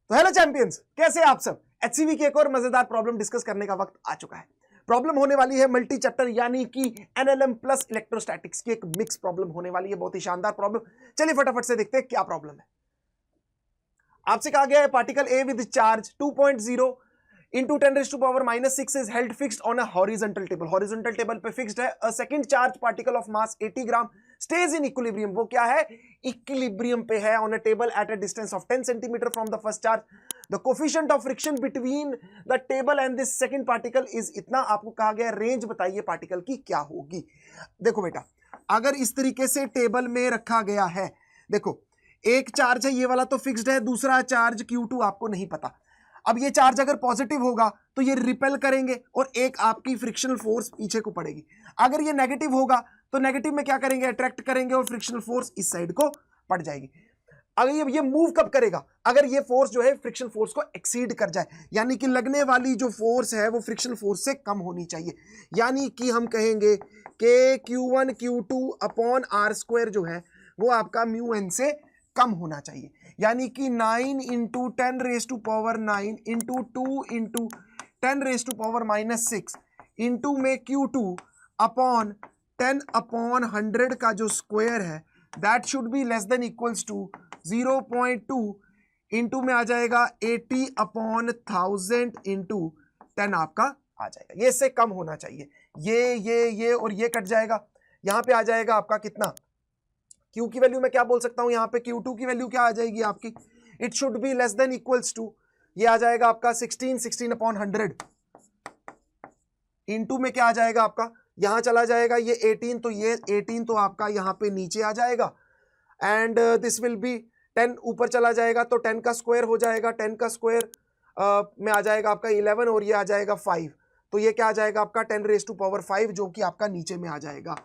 तो hello champions, कैसे आप सब। एचसीवी की एक और मजेदार प्रॉब्लम डिस्कस करने का वक्त आ चुका है। प्रॉब्लम होने वाली है मल्टी चैप्टर यानी कि एनएलएम प्लस इलेक्ट्रोस्टैटिक्स की एक मिक्स प्रॉब्लम होने वाली है। बहुत ही शानदार प्रॉब्लम। चलिए फटाफट से देखते हैं क्या प्रॉब्लम है। आपसे कहा गया है particle A with charge 2.0 into 10 raised to power minus 6 is held fixed on a horizontal table. horizontal table पे fixed है. A second charge particle of mass 80 gram stays in equilibrium. वो क्या है? equilibrium पे है on a table at a distance of 10 centimeter from the first charge. The coefficient of friction between the table and this second particle is इतना. आपको कहा गया range बताइए पार्टिकल की क्या होगी. देखो बेटा, अगर इस तरीके से टेबल में रखा गया है, देखो एक चार्ज है ये वाला तो फिक्स्ड है, दूसरा चार्ज Q2 आपको नहीं पता. अब ये चार्ज अगर पॉजिटिव होगा तो ये रिपेल करेंगे और एक आपकी फ्रिक्शनल फोर्स पीछे को पड़ेगी. अगर ये नेगेटिव होगा तो नेगेटिव में क्या करेंगे? अट्रैक्ट करेंगे और फ्रिक्शनल फोर्स इस साइड को पड़ जाएगी. अगर ये मूव कब करेगा? अगर ये फोर्स जो है फ्रिक्शन फोर्स को एक्सीड कर जाए, यानी कि लगने वाली जो फोर्स है वो फ्रिक्शन फोर्स से कम होनी चाहिए. यानी कि हम कहेंगे कि Q1 Q2 upon are square जो है वो आपका म्यू एन से कम होना चाहिए. यानी कि 9 into 10 raise to power 9 into 2 into 10 raise to power minus 6 into में Q2 अपॉन 10 अपॉन 100 का जो स्क्वायर है that should be less than equals to 0.2 into में आ जाएगा 80 अपॉन 1000 इंटू 10 आपका आ जाएगा. ये इससे कम होना चाहिए. ये और ये कट जाएगा. यहां पे आ जाएगा आपका कितना? Q की वैल्यू मैं क्या बोल सकता हूं? यहाँ पे Q2 की वैल्यू क्या आ जाएगी आपकी? It should be less than equals to, ये आ जाएगा आपका 16 अपॉन 100 इंटू में क्या आ जाएगा आपका? यहां चला जाएगा ये 18, तो ये 18 तो आपका यहाँ पे नीचे आ जाएगा. एंड दिस विल बी 10 ऊपर चला जाएगा तो 10 का स्क्वायर हो जाएगा. 10 का स्क्वायर में आ जाएगा आपका 11 और ये आ जाएगा 5. तो ये क्या आ जाएगा आपका? 10 रेज टू पावर 5 जो कि आपका नीचे में आ जाएगा.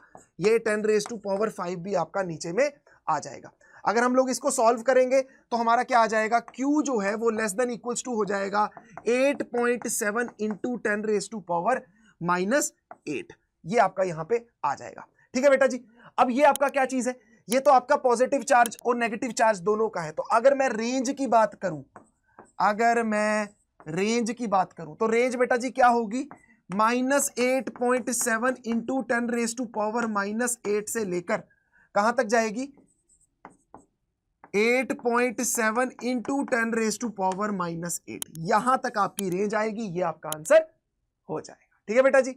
ये 10 रेज टू पावर 5 भी आपका नीचे में आ जाएगा. अगर हम लोग इसको सॉल्व करेंगे तो हमारा क्या आ जाएगा? Q जो है वो लेस देन इक्वल्स टू हो जाएगा 8.7 into 10 raise to power minus 8. ये आपका यहाँ पे आ जाएगा. ठीक है बेटा जी. अब ये आपका क्या चीज है? ये तो आपका पॉजिटिव चार्ज और नेगेटिव चार्ज दोनों का है. तो अगर मैं रेंज की बात करूं, तो रेंज बेटा जी क्या होगी? -8.7 into 10 raise to power minus 8 से लेकर कहां तक जाएगी? 8.7 into 10 raise to power minus 8. यहां तक आपकी रेंज आएगी. ये आपका आंसर हो जाएगा. ठीक है बेटा जी.